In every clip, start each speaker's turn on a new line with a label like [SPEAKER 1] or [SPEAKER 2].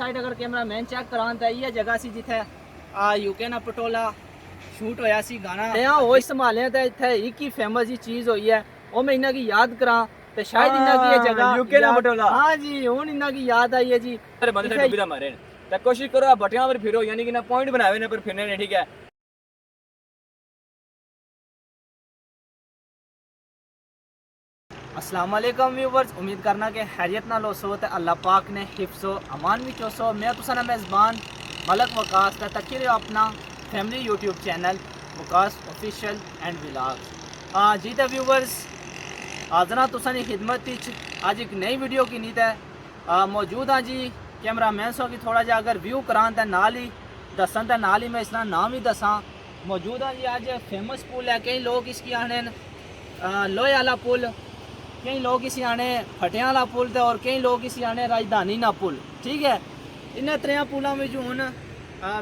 [SPEAKER 1] Side अगर camera man check करान तो ये जगह सी जिथे यूके ना पटोला शूट होया सी गाना वो संभाले तो इतने एक ही फेमस ही चीज़ हुई है वो मैं इन्हों की याद करा तो शायद इन्हों की ये जगह
[SPEAKER 2] यूके ना पटोला
[SPEAKER 1] हाँ जी हूँ इन्हों की याद आई है जी
[SPEAKER 2] बंदे से डूबी मारे तो कोशिश करो बटियां पर फिरो यानी कि ना पॉइंट बनावे ना पर फिरने ने ठीक है।
[SPEAKER 1] अस्सलाम वालेकुम व्यूवर्स, उम्मीद करना कि खैरियत नाल होसो ते अल्लाह पाक ने हिफ्ज़ो अमान विच होसो। मैं तुसां दा मेज़बान मलक वकास दा तकी रहो अपना family YouTube channel Waqas official and vlogs. जी तो व्यूवर्स आज ना तुसां दी खिदमत विच आज एक नई वीडियो की नीत है मौजूद हाँ जी। कैमरा मैन सो की थोड़ा जा अगर व्यू करान ते नाल ही दसन ते नाल ही मैं इसका नाम ही दसां। मौजूद हाँ जी आज फेमस पुल है, कई लोग इसकी आने लोहे वाला पुल, कई लोग इसी आने फटियां वाला पुल थे और कई लोग इसी आने राजधानी ना पुल। ठीक है, इन्हें त्रै पुलों में जो हूँ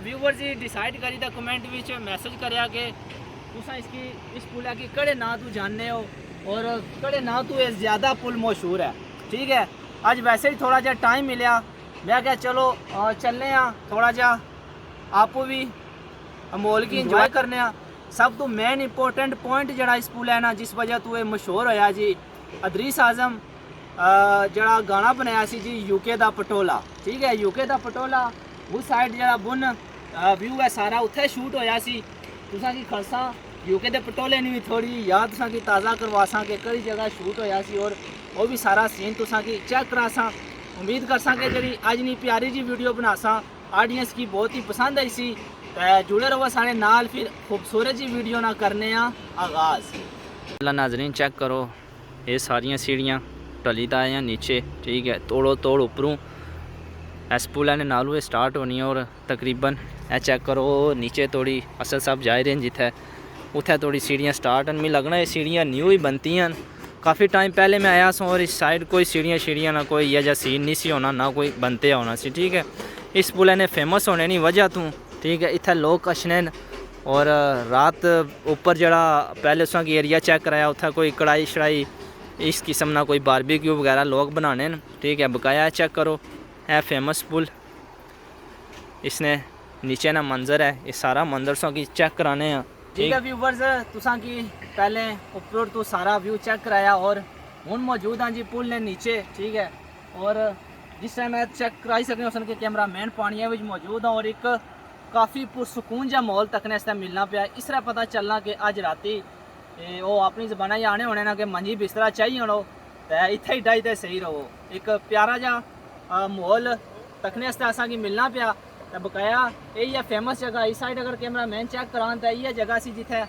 [SPEAKER 1] व्यूवर्स ही डिसाइड करी था कमेंट विच मैसेज करया कि तुसा इसकी इस पुल की कड़े ना तू जानने हो और कड़े ना तू ये ज़्यादा पुल मशहूर है। ठीक है, आज वैसे ही थोड़ा जा टाइम मिलया, मैं क्या चलो चलने थोड़ा जा आपको भी माहौल की इंजॉय करने। सब तो मेन इंपॉर्टेंट पॉइंट जड़ा इस पुल है ना जिस वजह तू ये मशहूर होया जी, अदरीस आजम जड़ा गाना बनाया सी जी यूके दा पटोला। ठीक है, यूके दा पटोला उस साइड जड़ा बुन व्यू है सारा उत्थे शूट होया सी। तुसां की खलसा यूके दे पटोले ने भी थोड़ी याद तुसां की ताज़ा करवासां कि कई जगह शूट होया सी और वो भी सारा सीन तुसां की चेक करासां। उम्मीद करसां कि जड़ी अज नी प्यारी जी वीडियो बनासां ऑडियंस की बहुत ही पसंद आई सी। जुड़े रहो सारे नाल, फिर खूबसूरत जी वीडियो ना करने आगाज़। नाजरीन चेक करो ये सारियां सीढ़ियाँ टली दा आए नीचे। ठीक है, तोड़ो तोड़ उपरों इस पुल ने नालू स्टार्ट होनी है और तकरीबन ए चेक करो नीचे थोड़ी असल सब जा रहे हैं जिथे उथे थोड़ी सीढ़ियाँ स्टार्ट हैं। मुझे लगना ये सीढ़ियाँ न्यू ही बनती हैं, काफ़ी टाइम पहले मैं आया सो और इस साइड कोई सीढ़ियाँ ना कोई यह जैसा सीन नहीं सी होना ना कोई बनते होना सी। ठीक है, इस पुल ने फेमस होने की वजह तू ठीक है इतने लोग कशने और रात ऊपर जड़ा पहले उस एरिया चेक कराया उतना कोई कढ़ाई शढ़ाई इस किस्म ना कोई बारबेक्यू वगैरह लोग बनाने न। ठीक है, बकाया चेक करो है फेमस पुल, इसने नीचे ना मंजर है ये सारा मंजर सो की चेक कराने हैं। ठीक है व्यूवर्स, तुसा की पहले ऊपर तो सारा व्यू चेक कराया और हूँ मौजूद हाँ जी पुल ने नीचे। ठीक है, और जिस टाइम मैं चेक कराई सकते उस कैमरा मैन पानिया में मौजूद हाँ और एक काफ़ी पुरसकून जा माहौल तकने इससे मिलना पाया। इस तरह पता चलना कि अज राती वो अपनी जबाना ही आने होने ना कि मंजी बिस्तरा चाहिए होना तो इत्थे ही डाई तो सही रहो। एक प्यारा जा माहौल तकने असा की मिलना पाया तो बकाया यही है फेमस जगह। इस साइड अगर कैमरा मैन चेक करान तो ये जगह सी जिथे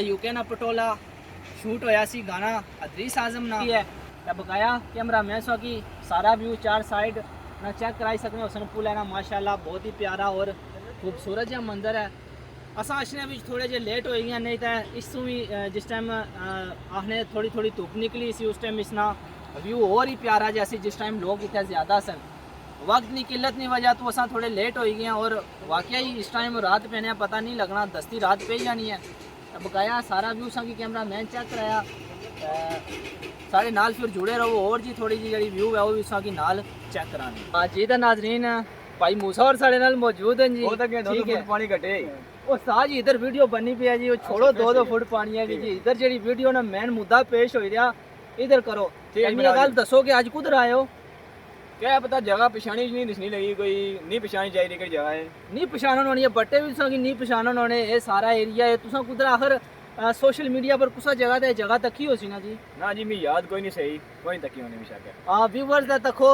[SPEAKER 1] यूके ना पटोला शूट होया सी गाना अदरीस आजम ना है तो बकाया कैमरा मैन सो की सारा व्यू चार साइड ना चेक कराई सकते उसन पुल है ना माशाल्लाह बहुत ही प्यारा और खूबसूरत जहा मंजर है। असा अशने भी थोड़े जे लेट हो गए नहीं तो इस भी जिस टाइम आने थोड़ी थोड़ी धुप निकली सी उस टाइम इसना व्यू और ही प्यारा जैसी जिस टाइम लोग इतने ज़्यादा सन वक्त की किल्लत नहीं वजह तो असा थोड़े लेट हो गए और वाकई ही इस टाइम रात पे पता नहीं लगना दस्ती रात पे ही जानी है। बकाया सारा व्यू सा की कैमरा मैन चेक कराया सारे नाल फिर जुड़े रहो और जी थोड़ी जी व्यू है वो भी की नाल चेक करानी। जी तो नाजरीन भाई मूसा और साढ़े नाल मौजूद हैं जी। ठीक है,
[SPEAKER 2] पानी घटे
[SPEAKER 1] और साह जी इधर वीडियो बनी पी है जी, वो छोड़ो 2-2 फुट पानी है जी। इधर जी वीडियो ना मैन मुद्दा पेश हो रहा इधर करो। गल दसो कि अज कुधर आए हो?
[SPEAKER 2] क्या पता जगह पिछानी नहीं दिसनी लगी कोई नहीं पिछानी चाहिए कोई जगह है
[SPEAKER 1] नहीं पछाणन होनी है बट्टे भी तुसा की नहीं पछाणन होने ये सारा एरिया है तुसा कुधर आखिर सोशल मीडिया पर कुसा जगह ते जगह तकी हो सी ना जी?
[SPEAKER 2] ना जी मैं याद कोई नहीं सही कोई नहीं तकी होने में
[SPEAKER 1] व्यूवर्स दा तको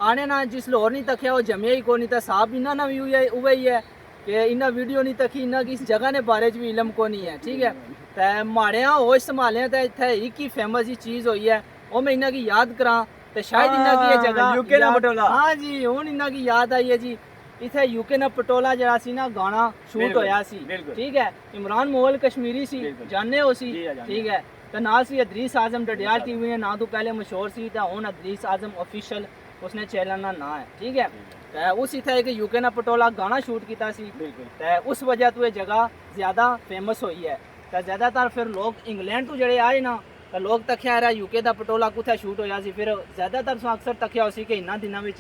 [SPEAKER 1] आने ना जिस लोर नहीं तकिया वो जमिया ही को नहीं था साहब इन्ना ना व्यू है उवे ही है कि इन्ना वीडियो नहीं तकी इन्ना की इस जगह ने बारे भी इलम को नहीं है। ठीक है, तो माड़े होश संभाले तो इतने एक ही फेमस ही चीज़ हुई है वो मैं इन्ना की याद करा तो शायद इन्ना की ये जगह
[SPEAKER 2] यूके ना पटोला।
[SPEAKER 1] हाँ जी हूँ इन्ना की याद आई है जी इतने यूके ना पटोला जरा सी ना गाना शूट होया सी। ठीक है, इमरान मोहल कश्मीरी सी जानने हो सी। ठीक है, तो ना सी अदरीस आजम डडियाल टीवी है ना तो पहले मशहूर सी तो हूँ अदरीस आजम ऑफिशियल उसने चैनल ना ना है। ठीक है, तो उस इतने एक यूके ना पटोला गाना शूट किया सी तो उस वजह तो ये जगह ज़्यादा फेमस हुई है। तो ज़्यादातर फिर लोग इंग्लैंड तो जड़े आए ना तो लोग तक्या रहा यूके का पटोला कुछ शूट होया सी फिर ज़्यादातर अक्सर तक्या हो सी कि इन्होंने दिनों में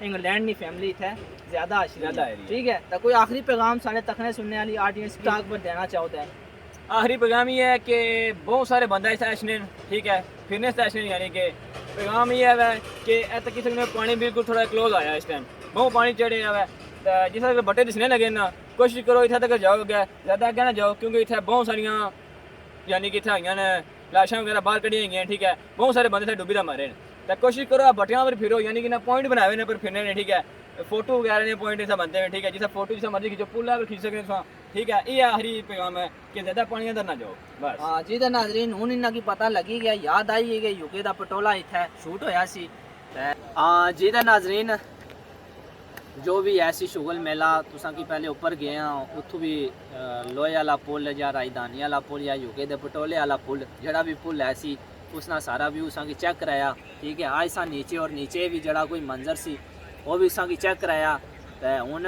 [SPEAKER 1] इंग्लैंड की फैमिली इत्थै ज्यादा अच्छी
[SPEAKER 2] ज्यादा है।
[SPEAKER 1] ठीक है तो कोई आखिरी पैगाम सारे तकने सुनने वाली ऑडियंस स्टाक पर देना चाहता है?
[SPEAKER 2] आखिरी पैगाम ये है कि बहुत सारे बंदा इस ऐशने ठीक है फिरने से ऐशने यानी कि पैगाम ये है कि ऐसा किसी में पानी बिल्कुल थोड़ा क्लोज आया इस टाइम बहुत पानी चढ़े है तो जिस अगर बट्टे दिसने लगे ना कोशिश करो इतना तक जाओगे ज़्यादा अगे ना जाओ क्योंकि इतने बहुत सारियां यानी कि इतने हुई ने लाशां वगैरह बाहर कढ़ियां गई ठीक है बहुत सारे बंदे डुबी दा मारे तो कोशिश करो आप बट्टियां पर फिरो यानी कि ना पॉइंट बनाए ने पर फिरने ने ठीक है फोटो वगैरह ने पॉइंट ऐसा बनते हैं ठीक है जिस फोटो जिस मर्जी खींचो पुल पर खींच सकते हैं ठीक है ये आखिरी पैगाम है कि ज़्यादा पानी अंदर ना जाओ बस।
[SPEAKER 1] हाँ जी तो नाजरीन हूँ इन्ना की पता लगी गया याद आई है कि यूके का पटोला इत्थै शूट होया सी हाँ जी तो नाजरीन जो भी ऐसी शुगल मेला तुसा की पहले ऊपर गए हैं उत्थों भी लोहे वाला पुल या राजधानी वाला पुल या यूके दे पटोले वाला पुल जड़ा भी पुल है सी उसना सारा व्यू असा की चेक कराया ठीक है आज सा नीचे और नीचे भी जड़ा कोई मंजर सी वो भी असा की चेक कराया तो हुन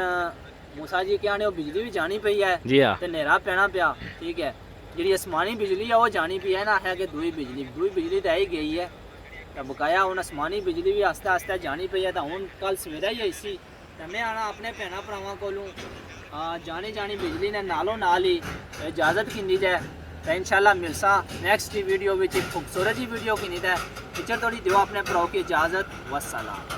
[SPEAKER 1] मूसा जी क्या ने बिजली भी जानी पई है
[SPEAKER 2] जी हाँ
[SPEAKER 1] ते नेरा पैना पिया ठीक है जी आसमानी बिजली है वो जानी पई है ना है कि दुई बिजली तो ही गई है तो बकाया हूँ आसमानी बिजली भी आस्ते आस्ते जानी पई है तो हूँ कल सवेरे ही आई सी तो मैं आना अपने भैन भरावां कोलों जानी बिजली ने नालों नाल ही इजाज़त की जाए तो इंशाल्लाह मिलसा नेक्स्ट वीडियो में खूबसूरत ही वीडियो की नींद है पिक्चर थोड़ी दियो अपने भराओ की इजाज़त वस्सलाम।